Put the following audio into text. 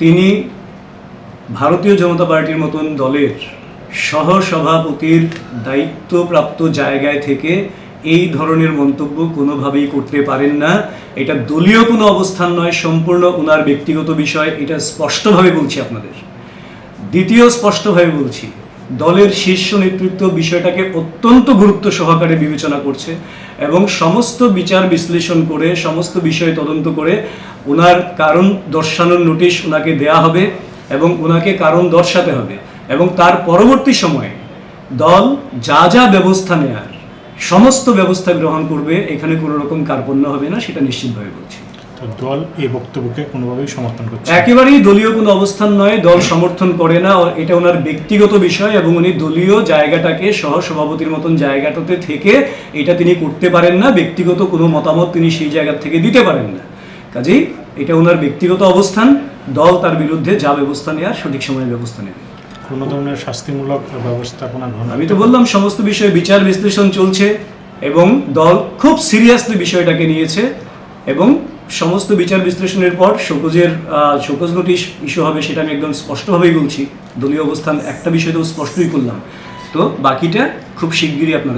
তিনি ভারতীয় জনতা পার্টির মতন দলের সহসভাপতির দায়িত্বপ্রাপ্ত জায়গায় থেকে এই ধরনের মন্তব্য কোনোভাবেই করতে পারেন না। এটা দলীয় কোনো অবস্থান নয়, সম্পূর্ণ ওনার ব্যক্তিগত বিষয়, এটা স্পষ্টভাবে বলছি আপনাদের। দ্বিতীয়, স্পষ্টভাবে বলছি, দলের শীর্ষ নেতৃত্ব বিষয়টাকে অত্যন্ত গুরুত্ব সহকারে বিবেচনা করছে এবং সমস্ত বিচার বিশ্লেষণ করে, সমস্ত বিষয় তদন্ত করে ওনার কারণ দর্শানোর নোটিশ ওনাকে দেয়া হবে এবং ওনাকে কারণ দর্শাতে হবে এবং তার পরবর্তী সময়ে দল যা যা ব্যবস্থা নেয়ার সমস্ত ব্যবস্থা গ্রহণ করবে। এখানে কোনো রকম কার্পণ্য হবে না, সেটা নিশ্চিতভাবে বলছি। দল এই বক্তব্যকে কোনোভাবেই সমর্থন করছে? একেবারেই দলীয় কোনো অবস্থান নয়, দল সমর্থন করে না, এটা ওনার ব্যক্তিগত বিষয় এবং উনি দলীয় জায়গাটাকে সহসভাপতির মতন জায়গাটাতে থেকে এটা তিনি করতে পারেন না, ব্যক্তিগত কোনো মতামত তিনি সেই জায়গা থেকে দিতে পারেন না। কাজেই এটা ওনার ব্যক্তিগত অবস্থান, দল তার বিরুদ্ধে যা ব্যবস্থা নেওয়ার সঠিক সময়ে ব্যবস্থা নেবে। কোনো ধরনের শাস্তিমূলক ব্যবস্থাপনা গ্রহণ? আমি তো বললাম সমস্ত বিষয়ে বিচার বিশ্লেষণ চলছে এবং দল খুব সিরিয়াসলি বিষয়টাকে নিয়েছে এবং সমস্ত বিচার বিশ্লেষণের পর শোকজ নোটিশ ইস্যু হবে, সেটা আমি একদম স্পষ্টভাবেই বলছি। দলীয় অবস্থান একটা বিষয় তো স্পষ্টই করলাম, তো বাকিটা খুব শিগগিরই আপনারা